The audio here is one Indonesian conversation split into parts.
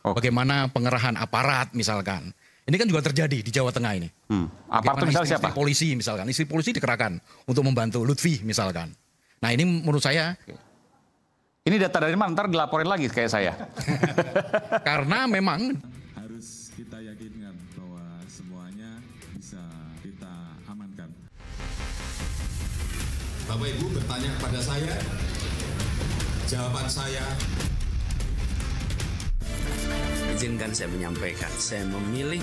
Bagaimana pengerahan aparat misalkan. Ini kan juga terjadi di Jawa Tengah ini. Aparat misalnya siapa? Istri polisi misalkan. Istri polisi dikerahkan untuk membantu Lutfi misalkan. Nah ini menurut saya. Ini data dari mana? Ntar dilaporin lagi kayak saya. Karena memang. Harus kita yakinkan bahwa semuanya bisa kita amankan. Bapak Ibu bertanya kepada saya. Jawaban saya. Izinkan saya menyampaikan, saya memilih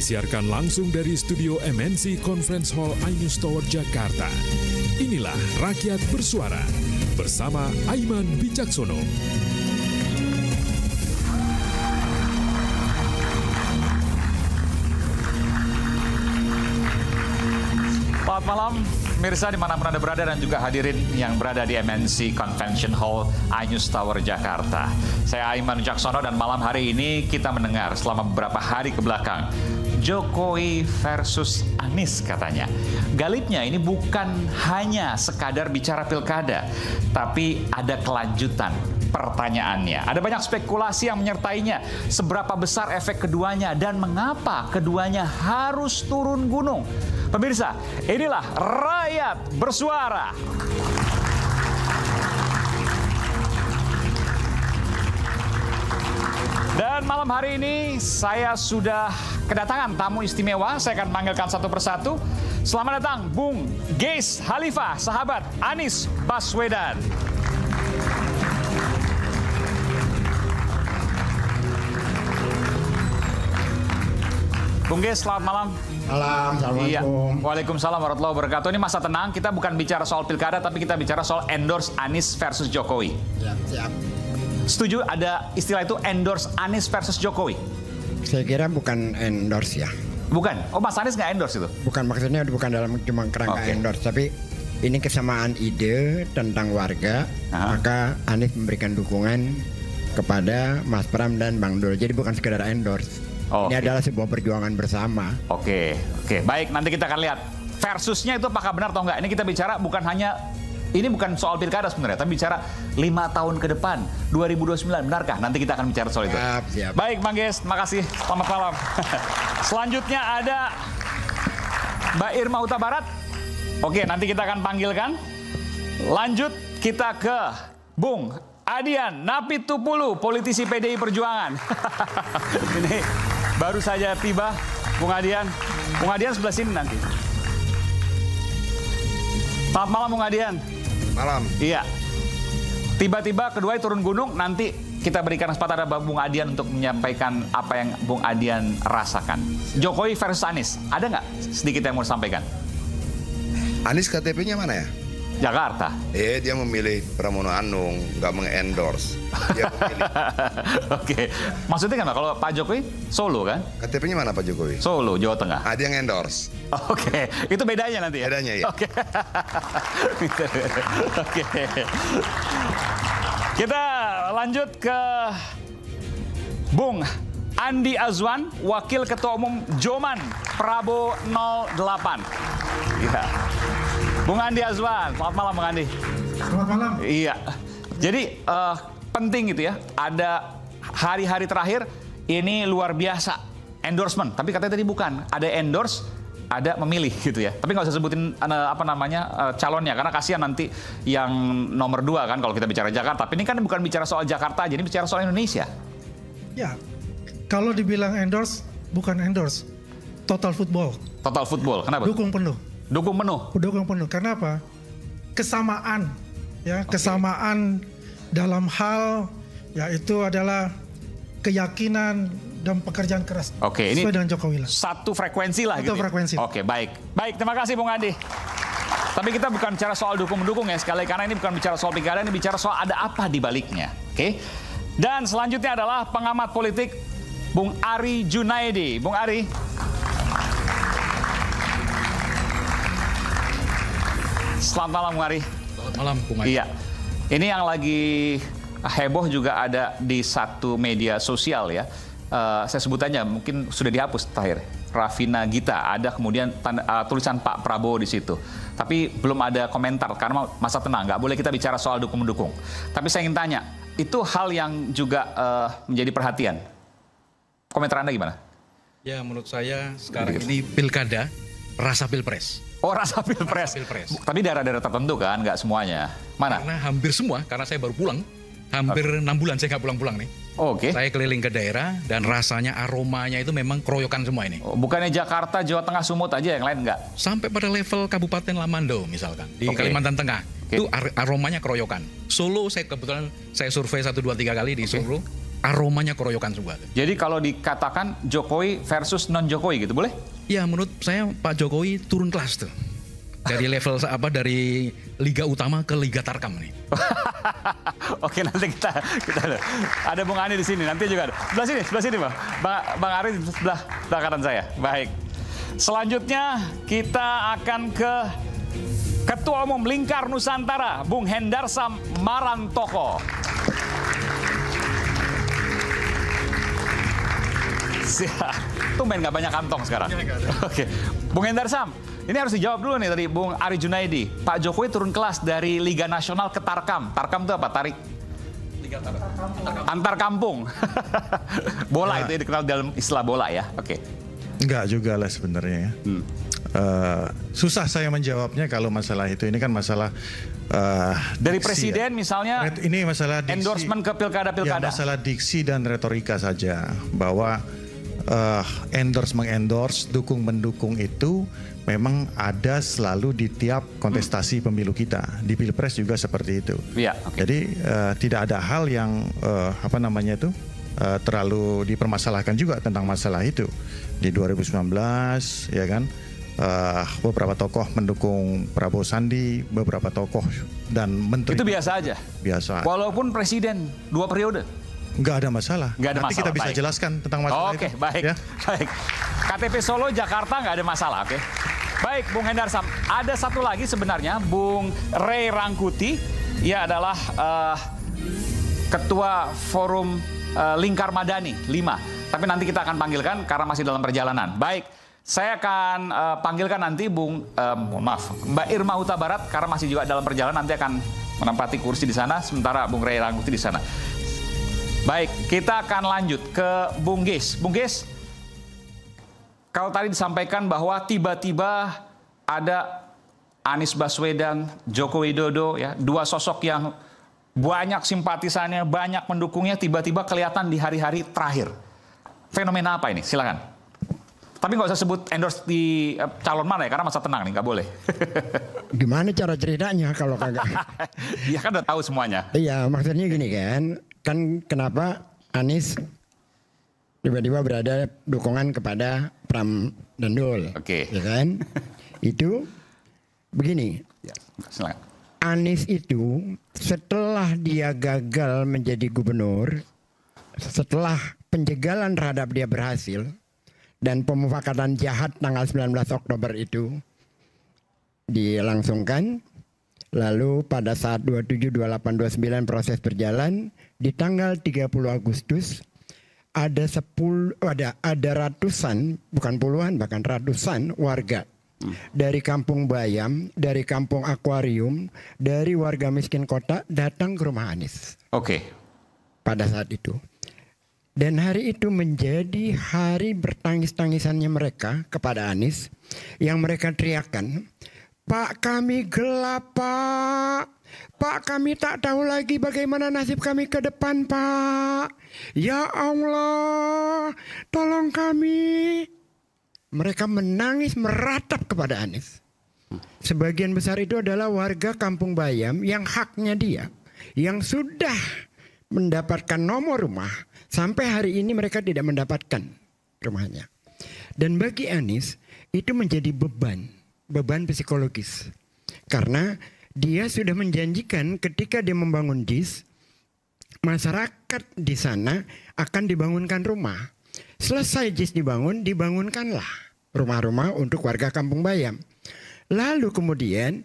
Disiarkan langsung dari studio MNC Conference Hall iNews Tower Jakarta. Inilah Rakyat Bersuara bersama Aiman Wicaksono. Selamat malam, pemirsa dimanapun Anda berada dan juga hadirin yang berada di MNC Convention Hall iNews Tower Jakarta. Saya Aiman Wicaksono dan malam hari ini kita mendengar selama beberapa hari ke belakang Jokowi versus Anies katanya. Galipnya ini bukan hanya sekadar bicara pilkada, tapi ada kelanjutan pertanyaannya. Ada banyak spekulasi yang menyertainya. Seberapa besar efek keduanya dan mengapa keduanya harus turun gunung? Pemirsa, inilah Rakyat Bersuara. Dan malam hari ini saya sudah kedatangan tamu istimewa. Saya akan panggilkan satu persatu. Selamat datang Bung Geis Khalifah, sahabat Anies Baswedan. Bung Geis, selamat malam. Malam, assalamualaikum. Iya. Waalaikumsalam warahmatullahi wabarakatuh. Ini masa tenang, kita bukan bicara soal pilkada, tapi kita bicara soal endorse Anies versus Jokowi. Siap. Setuju ada istilah itu endorse Anies versus Jokowi? Saya kira bukan endorse ya. Bukan? Oh, Mas Anies nggak endorse itu? Bukan, maksudnya bukan dalam cuma kerangka endorse, tapi ini kesamaan ide tentang warga, maka Anies memberikan dukungan kepada Mas Pram dan Bang Dul. Jadi bukan sekedar endorse. Ini adalah sebuah perjuangan bersama. Oke. Baik, nanti kita akan lihat versusnya itu apakah benar atau enggak. Ini kita bicara bukan hanya, ini bukan soal pilkada sebenarnya, tapi bicara 5 tahun ke depan, 2029, benarkah? Nanti kita akan bicara soal itu. Siap. Baik, Bang Geis, makasih. Selamat malam. Selanjutnya ada Mbak Irma Huta Barat. Oke, nanti kita akan panggilkan. Lanjut kita ke Bung Adian Napitupulu, politisi PDI Perjuangan. Ini baru saja tiba, Bung Adian. Bung Adian sebelah sini nanti. Selamat malam, Bung Adian. Malam. Iya. Tiba-tiba kedua turun gunung, nanti kita berikan kesempatan pada Bung Adian untuk menyampaikan apa yang Bung Adian rasakan. Jokowi versus Anies, ada nggak sedikit yang mau disampaikan? Anies KTP-nya mana ya? Jakarta. Dia memilih Pramono Anung, nggak mengendorse. Dia memilih. Oke. Maksudnya kan kalau Pak Jokowi Solo kan? KTP-nya mana Pak Jokowi? Solo, Jawa Tengah. Dia endorse. Oke. Itu bedanya nanti ya? Bedanya ya. Oke. Oke. Kita lanjut ke Bung Andi Azwan, Wakil Ketua Umum Joman Prabowo 08. Iya. Bung Andi Azwan, selamat malam Bung Andi. Selamat malam. Iya. Jadi penting gitu ya, ada hari-hari terakhir ini luar biasa endorsement. Tapi katanya tadi bukan, ada endorse, ada memilih gitu ya. Tapi nggak usah sebutin calonnya, karena kasihan nanti yang nomor 2 kan kalau kita bicara Jakarta. Tapi ini kan bukan bicara soal Jakarta, jadi bicara soal Indonesia. Ya, kalau dibilang endorse, bukan endorse, total football. Total football, kenapa? Dukung penuh. Dukung penuh. Dukung penuh. Karena apa? Kesamaan, ya, kesamaan dalam hal yaitu adalah keyakinan dan pekerjaan keras. Oke, ini sesuai dengan Jokowi lah. Satu frekuensi lah. Satu gitu. frekuensi. Oke, baik. Baik, terima kasih Bung Andi. Tapi kita bukan bicara soal dukung-mendukung ya sekali, karena ini bukan bicara soal pilkada, ini bicara soal ada apa di baliknya. Oke. Dan selanjutnya adalah pengamat politik Bung Ari Junaidi. Bung Ari. Selamat malam Bung Ari. Selamat malam Bung Ari. Iya. Ini yang lagi heboh juga ada di satu media sosial ya. Saya sebut aja, mungkin sudah dihapus terakhir. Rafina Gita, ada kemudian tulisan Pak Prabowo di situ. Tapi belum ada komentar karena masa tenang, nggak boleh kita bicara soal dukung-mendukung. Tapi saya ingin tanya, itu hal yang juga menjadi perhatian. Komentar Anda gimana? Ya menurut saya sekarang ini pilkada, rasa pilpres. Oh, rasa pilpres. Tapi daerah-daerah tertentu kan, nggak semuanya. Mana? Karena hampir semua, karena saya baru pulang. Hampir 6 bulan saya nggak pulang-pulang nih. Oke. Saya keliling ke daerah dan rasanya aromanya itu memang keroyokan semua ini. Bukannya Jakarta, Jawa Tengah, Sumut aja yang lain nggak? Sampai pada level Kabupaten Lamando misalkan. Di Kalimantan Tengah. Itu aromanya keroyokan. Solo saya kebetulan saya survei 1, 2, 3 kali di Solo. Aromanya keroyokan semua. Jadi kalau dikatakan Jokowi versus non-Jokowi gitu boleh? Ya menurut saya Pak Jokowi turun kelas tuh. Dari level dari Liga Utama ke Liga Tarkam nih. Oke, nanti kita ada Bung Ani di sini, nanti juga ada. Sebelah sini Bang Ari sebelah kanan saya. Baik. Selanjutnya kita akan ke Ketua Umum Lingkar Nusantara, Bung Hendarsam Marantoko. Tumben nggak banyak kantong sekarang. Oke, Bung Hendarsam, ini harus dijawab dulu nih tadi Bung Ari Junaidi. Pak Jokowi turun kelas dari Liga Nasional ke Tarkam. Tarkam itu apa? Antar kampung. Bola itu dikenal dalam istilah bola ya. Oke. Enggak juga lah sebenarnya ya. Susah saya menjawabnya kalau masalah itu. Ini kan masalah dari presiden misalnya. Ini masalah diksi, endorsement ke pilkada-pilkada. Ya, masalah diksi dan retorika saja. Bahwa endorse, dukung-mendukung itu memang ada selalu di tiap kontestasi pemilu kita. Di Pilpres juga seperti itu. Ya, Jadi tidak ada hal yang terlalu dipermasalahkan juga tentang masalah itu. Di 2019 ya kan, beberapa tokoh mendukung Prabowo Sandi, beberapa tokoh dan menteri. Itu biasa aja? Biasa. Walaupun presiden 2 periode? Nggak ada masalah. Nanti kita bisa baik. jelaskan tentang masalah itu. Oke, baik. Ya? Baik. KTP Solo, Jakarta nggak ada masalah, oke. Baik, Bung Hendarsam. Ada satu lagi sebenarnya, Bung Ray Rangkuti. Ia adalah Ketua Forum Lingkar Madani 5. Tapi nanti kita akan panggilkan karena masih dalam perjalanan. Baik, saya akan panggilkan nanti Mbak Irma Huta Barat karena masih juga dalam perjalanan, nanti akan menempati kursi di sana, sementara Bung Ray Rangkuti di sana. Baik, kita akan lanjut ke Bung Geis. Bung Geis, kalau tadi disampaikan bahwa tiba-tiba ada Anies Baswedan, Joko Widodo, ya, 2 sosok yang banyak simpatisannya, banyak pendukungnya, tiba-tiba kelihatan di hari-hari terakhir. Fenomena apa ini? Silakan. Tapi nggak usah sebut endorse di calon mana ya, karena masa tenang nih, nggak boleh. Gimana cara ceritanya kalau kagak? Iya kan udah tahu semuanya. Iya, maksudnya gini kan kenapa Anies tiba-tiba berada dukungan kepada Pram dan Dul. Oke. Ya kan? Itu begini. Ya, silakan. Anies itu setelah dia gagal menjadi gubernur, setelah penjegalan terhadap dia berhasil, dan pemufakatan jahat tanggal 19 Oktober itu dilangsungkan, lalu pada saat 27, 28, 29 proses berjalan, di tanggal 30 Agustus ada ratusan, bukan puluhan, bahkan ratusan warga dari Kampung Bayam, dari Kampung Akuarium, dari warga miskin kota datang ke rumah Anies. Oke. Pada saat itu. Dan hari itu menjadi hari bertangis-tangisannya mereka kepada Anies, yang mereka teriakan, "Pak, kami gelap, Pak. Pak, kami tak tahu lagi bagaimana nasib kami ke depan, Pak. Ya Allah, tolong kami." Mereka menangis meratap kepada Anies. Sebagian besar itu adalah warga Kampung Bayam yang haknya dia, yang sudah mendapatkan nomor rumah, sampai hari ini mereka tidak mendapatkan rumahnya. Dan bagi Anies itu menjadi beban psikologis. Karena dia sudah menjanjikan ketika dia membangun JIS, masyarakat di sana akan dibangunkan rumah. Selesai JIS dibangunkanlah rumah-rumah untuk warga Kampung Bayam. Lalu kemudian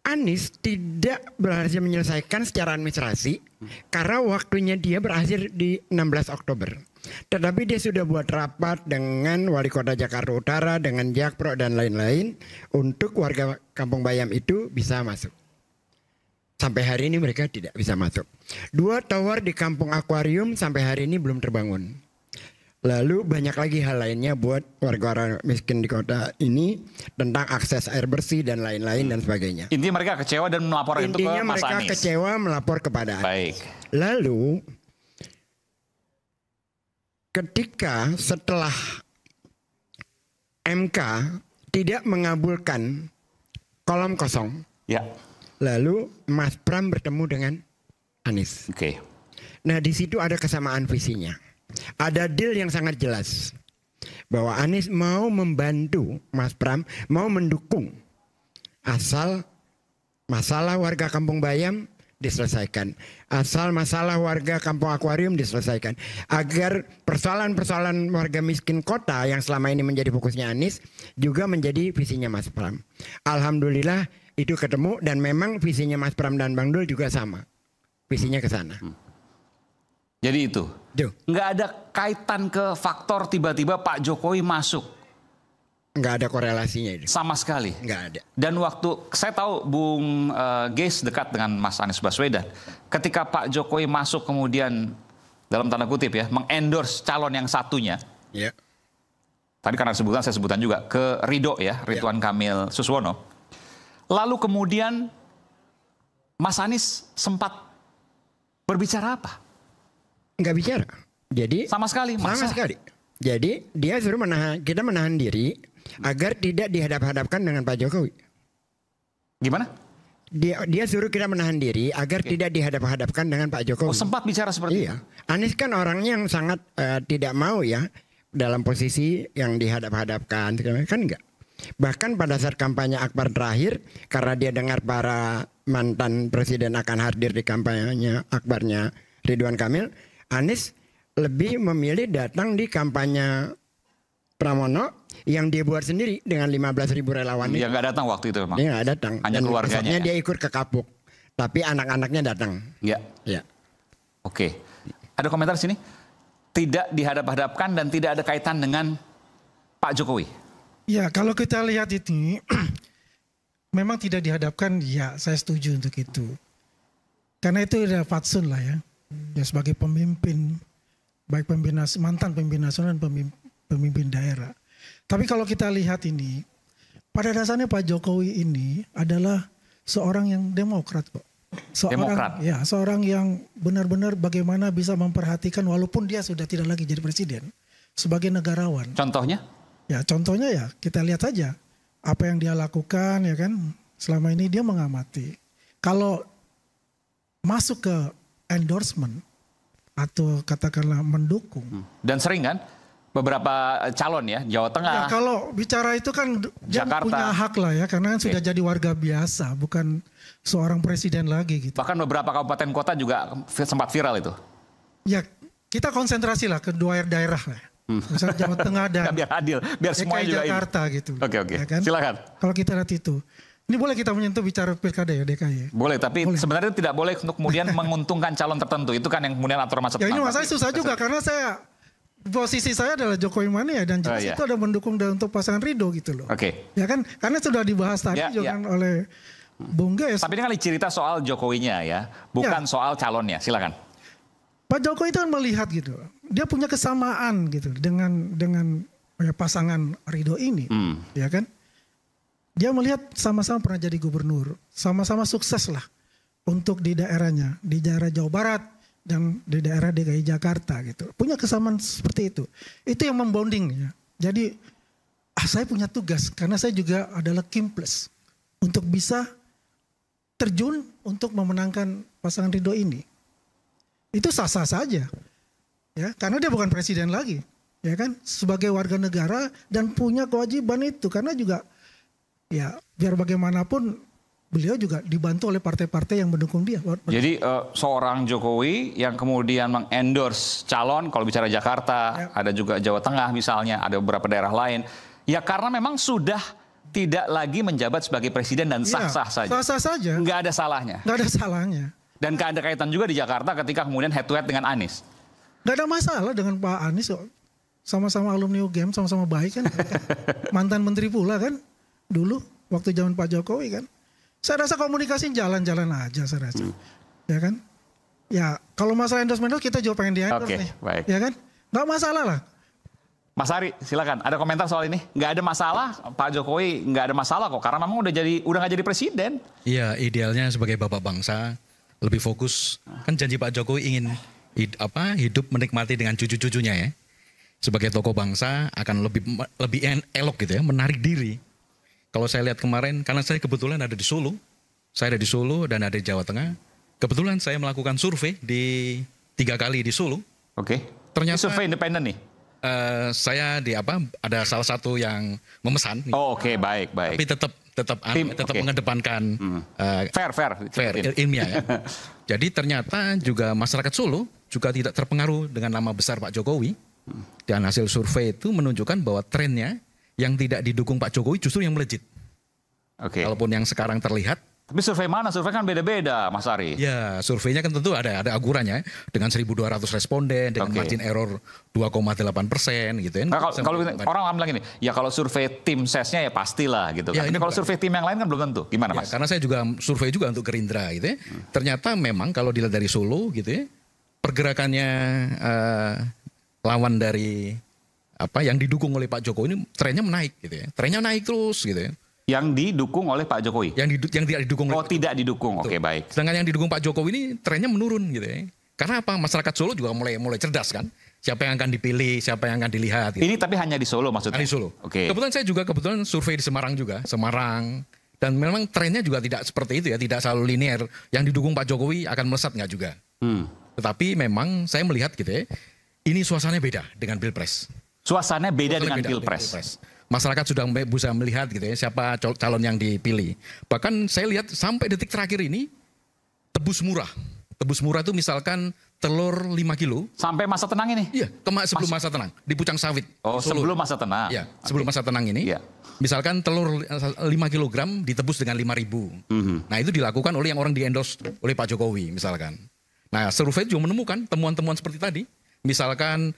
Anies tidak berhasil menyelesaikan secara administrasi karena waktunya dia berakhir di 16 Oktober. Tetapi dia sudah buat rapat dengan Wali Kota Jakarta Utara, dengan Jakpro dan lain-lain untuk warga Kampung Bayam itu bisa masuk. Sampai hari ini mereka tidak bisa masuk. 2 tower di Kampung Akuarium sampai hari ini belum terbangun. Lalu banyak lagi hal lainnya buat warga miskin di kota ini tentang akses air bersih dan lain-lain dan sebagainya. Intinya mereka kecewa dan melapor itu ke Mas Anies. Intinya mereka kecewa melapor kepada Anies. Baik. Lalu ketika setelah MK tidak mengabulkan kolom kosong, ya. Lalu Mas Pram bertemu dengan Anies. Oke. Nah di situ ada kesamaan visinya. Ada deal yang sangat jelas bahwa Anies mau membantu Mas Pram, mau mendukung asal masalah warga Kampung Bayam diselesaikan, asal masalah warga Kampung Akuarium diselesaikan, agar persoalan-persoalan warga miskin kota yang selama ini menjadi fokusnya Anies juga menjadi visinya Mas Pram. Alhamdulillah itu ketemu dan memang visinya Mas Pram dan Bang Dul juga sama, visinya ke sana. Jadi itu, nggak ada kaitan ke faktor tiba-tiba Pak Jokowi masuk. Nggak ada korelasinya itu. Sama sekali. Nggak ada. Dan waktu, saya tahu Bung Geis dekat dengan Mas Anies Baswedan. Ketika Pak Jokowi masuk kemudian, dalam tanda kutip ya, mengendorse calon yang satunya. Ya. Tadi karena sebutan, saya sebutan juga, ke Ridho ya, Ridwan Kamil Suswono. Lalu kemudian Mas Anies sempat berbicara apa? Nggak bicara. Jadi sama sekali. Sama sekali. Jadi dia suruh kita menahan diri agar tidak dihadap-hadapkan dengan Pak Jokowi. Gimana? Dia suruh kita menahan diri agar tidak dihadap-hadapkan dengan Pak Jokowi. Oh, sempat bicara seperti itu? Anies kan orangnya yang sangat tidak mau ya dalam posisi yang dihadap-hadapkan. Kan enggak. Bahkan pada saat kampanye Akbar terakhir, karena dia dengar para mantan presiden akan hadir di kampanye Akbarnya Ridwan Kamil, Anies lebih memilih datang di kampanye Pramono yang dia buat sendiri dengan 15.000 relawan. Dia nggak datang waktu itu memang. Dia nggak datang. Hanya dan keluarganya. Dia ikut ke Kapuk, tapi anak-anaknya datang. Ya. Ya. Oke. Ada komentar sini? Tidak dihadap-hadapkan dan tidak ada kaitan dengan Pak Jokowi. Ya, kalau kita lihat ini memang tidak dihadapkan, ya saya setuju untuk itu. Karena itu udah fatsun lah ya. Ya sebagai pemimpin, baik mantan pemimpin nasional dan pemimpin daerah. Tapi kalau kita lihat ini, pada dasarnya Pak Jokowi ini adalah seorang yang demokrat kok. Seorang yang benar-benar bagaimana bisa memperhatikan walaupun dia sudah tidak lagi jadi presiden sebagai negarawan. Contohnya? Ya contohnya ya kita lihat saja apa yang dia lakukan ya kan. Selama ini dia mengamati. Kalau masuk ke endorsement atau katakanlah mendukung. Dan sering kan beberapa calon ya, Jawa Tengah. Ya, kalau bicara itu kan dia Jakarta. punya hak lah ya, karena sudah jadi warga biasa, bukan seorang presiden lagi gitu. Bahkan beberapa kabupaten kota juga sempat viral itu. Ya kita konsentrasi lah ke 2 daerah lah. Misalnya Jawa Tengah dan biar adil, biar semua juga Jakarta gitu. Oke. Ya kan? Silakan. Kalau kita lihat itu. Ini boleh kita menyentuh bicara pilkada ya DKI? Boleh, tapi sebenarnya tidak boleh untuk kemudian menguntungkan calon tertentu. Itu kan yang kemudian aturan masuk. Ya ini masalahnya susah juga karena posisi saya adalah Jokowi Mania dan jelas itu ada mendukung untuk pasangan Ridho gitu loh. Oke. Ya kan, karena sudah dibahas tadi juga kan oleh Bung Geis. Tapi ini kan cerita soal Jokowinya ya, bukan soal calonnya. Silakan. Pak Jokowi itu kan melihat gitu, dia punya kesamaan gitu dengan pasangan Ridho ini, ya kan? Dia melihat sama-sama pernah jadi gubernur, sama-sama sukses lah untuk di daerahnya, di daerah Jawa Barat dan di daerah DKI Jakarta gitu. Punya kesamaan seperti itu. Itu yang membonding ya. Jadi saya punya tugas karena saya juga adalah Kimples untuk bisa terjun untuk memenangkan pasangan Ridho ini. Itu sah-sah saja. Ya, karena dia bukan presiden lagi. Ya kan? Sebagai warga negara dan punya kewajiban itu. Karena juga ya biar bagaimanapun beliau juga dibantu oleh partai-partai yang mendukung dia. Jadi seorang Jokowi yang kemudian mengendorse calon, kalau bicara Jakarta, ada juga Jawa Tengah misalnya, ada beberapa daerah lain. Ya karena memang sudah tidak lagi menjabat sebagai presiden dan sah-sah saja. Sah-sah saja. Nggak ada salahnya. Nggak ada salahnya. Dan ada kaitan juga di Jakarta ketika kemudian head to head dengan Anies. Nggak ada masalah dengan Pak Anies. Sama-sama alumni UGM, sama-sama baik kan. Mantan menteri pula kan. Dulu waktu zaman Pak Jokowi kan. Saya rasa komunikasi jalan-jalan aja saya rasa. Ya kan? Ya kalau masalah endorsement kita juga pengen di-endorse nih. Baik. Ya kan? Nggak masalah lah. Mas Ari, silakan. Ada komentar soal ini? Nggak ada masalah, Pak Jokowi nggak ada masalah kok. Karena memang udah nggak jadi presiden. Iya, idealnya sebagai bapak bangsa lebih fokus. Kan janji Pak Jokowi ingin hidup menikmati dengan cucu-cucunya ya. Sebagai tokoh bangsa akan lebih elok gitu ya, menarik diri. Kalau saya lihat kemarin, karena saya kebetulan ada di Solo, saya ada di Solo dan ada di Jawa Tengah. Kebetulan saya melakukan survei di 3 kali di Solo. Oke. Ternyata survei independen nih. Saya ada salah satu yang memesan. Oh oke, baik. Tapi tetap mengedepankan fair ilmiah ya. Jadi ternyata juga masyarakat Solo juga tidak terpengaruh dengan nama besar Pak Jokowi. Dan hasil survei itu menunjukkan bahwa trennya yang tidak didukung Pak Jokowi justru yang melejit. Oke. Walaupun yang sekarang terlihat. Tapi survei mana? Survei kan beda-beda, Mas Ari. Ya, surveinya kan tentu ada akurannya dengan 1.200 responden dengan margin error 2,8% gitu ya. Nah, kalau orang bilang gini, ya kalau survei tim sesnya ya pastilah gitu kan. Tapi kalau survei tim yang lain kan belum tentu. Gimana Mas? Karena saya juga survei juga untuk Gerindra gitu ya. Ternyata memang kalau dilihat dari Solo gitu ya, pergerakannya lawan dari yang didukung oleh Pak Jokowi ini trennya menaik gitu ya. Trennya naik terus gitu ya. Yang didukung oleh Pak Jokowi? Yang tidak didukung. Oh tidak didukung, oke baik. Sedangkan yang didukung Pak Jokowi ini trennya menurun gitu ya. Karena apa? Masyarakat Solo juga mulai cerdas kan. Siapa yang akan dipilih, siapa yang akan dilihat. Gitu. Ini tapi hanya di Solo maksudnya? Di Solo. Oke. Kebetulan saya juga survei di Semarang juga. Semarang. Dan memang trennya juga tidak seperti itu ya. Tidak selalu linear. Yang didukung Pak Jokowi akan melesat nggak juga. Tetapi memang saya melihat gitu ya. Ini suasananya beda dengan Pilpres. Suasananya beda dengan Pilpres. Masyarakat sudah bisa melihat gitu ya siapa calon yang dipilih. Bahkan saya lihat sampai detik terakhir ini tebus murah. Tebus murah itu misalkan telur 5 kilo. Sampai masa tenang ini? Iya, sebelum masa tenang di Pucang Sawit. Oh, sebelum masa tenang. Iya, sebelum masa tenang ini. Iya. Misalkan telur 5 kilogram ditebus dengan 5.000. Nah, itu dilakukan oleh yang orang di-endorse oleh Pak Jokowi misalkan. Nah, survei juga menemukan temuan-temuan seperti tadi. Misalkan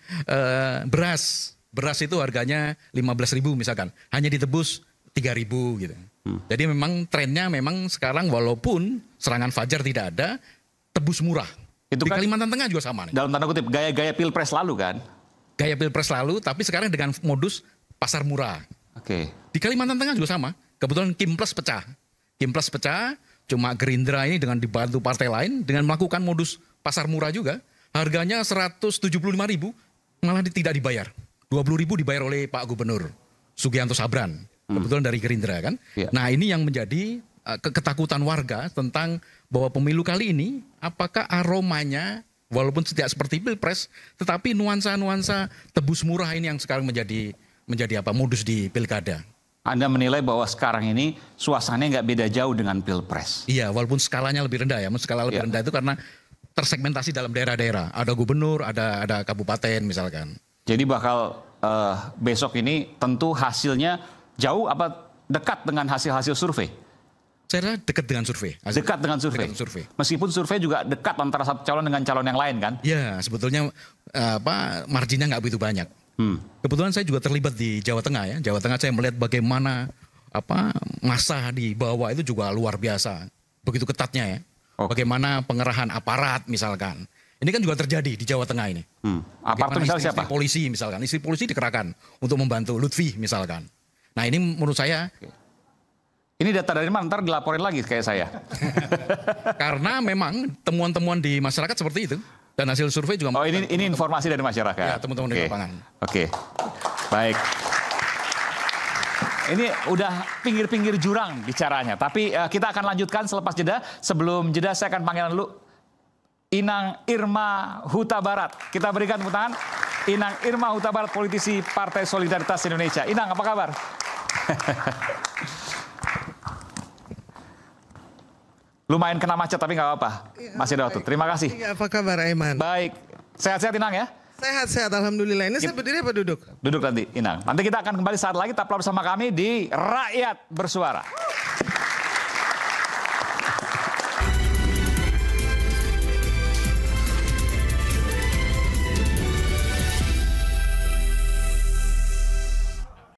beras itu harganya 15.000 misalkan, hanya ditebus 3.000 gitu. Jadi memang trennya memang sekarang walaupun serangan fajar tidak ada, tebus murah. Itu di Kalimantan Tengah juga sama nih. Dalam tanda kutip gaya-gaya Pilpres lalu kan? Gaya Pilpres lalu, tapi sekarang dengan modus pasar murah. Oke. Di Kalimantan Tengah juga sama. Kebetulan Kimples pecah. Kimples pecah, cuma Gerindra ini dengan dibantu partai lain dengan melakukan modus pasar murah juga. Harganya 175.000 malah tidak dibayar. 20.000 dibayar oleh Pak Gubernur Sugianto Sabran, kebetulan dari Gerindra kan. Nah ini yang menjadi ketakutan warga tentang bahwa pemilu kali ini apakah aromanya walaupun tidak seperti Pilpres, tetapi nuansa-nuansa tebus murah ini yang sekarang menjadi modus di pilkada. Anda menilai bahwa sekarang ini suasananya nggak beda jauh dengan Pilpres? Iya, walaupun skalanya lebih rendah ya. Skala lebih rendah itu karena tersegmentasi dalam daerah-daerah. Ada gubernur, ada kabupaten misalkan. Jadi bakal besok ini tentu hasilnya jauh apa dekat dengan hasil-hasil survei? Saya rasa dekat dengan survei. Dekat dengan survei. Meskipun survei juga dekat antara satu calon dengan calon yang lain kan? Ya, sebetulnya marginnya nggak begitu banyak. Kebetulan saya juga terlibat di Jawa Tengah ya. Jawa Tengah saya melihat bagaimana massa di bawah itu juga luar biasa. Begitu ketatnya ya. Bagaimana pengerahan aparat misalkan. Ini kan juga terjadi di Jawa Tengah ini. Aparat misalnya siapa? Istri polisi misalkan. Istri polisi dikerahkan untuk membantu Lutfi misalkan. Nah ini menurut saya. Ini data dari mana? Ntar dilaporin lagi kayak saya. Karena memang temuan-temuan di masyarakat seperti itu. Dan hasil survei juga. Oh ini informasi dari masyarakat? Ya teman-teman di lapangan. Oke. Baik. Ini udah pinggir-pinggir jurang bicaranya. Tapi kita akan lanjutkan selepas jeda. Sebelum jeda saya akan panggil dulu Inang Irma Huta Barat. Kita berikan tepuk tangan. Inang Irma Huta Barat, politisi Partai Solidaritas Indonesia. Inang, apa kabar? Lumayan kena macet tapi nggak apa-apa. Masih ada waktu. Terima kasih. Apa kabar, Aiman? Baik. Sehat-sehat, Inang ya? Sehat-sehat, alhamdulillah. Ini saya berdiri apa duduk? Duduk nanti, Inang. Nanti kita akan kembali saat lagi. Tetaplah bersama kami di Rakyat Bersuara.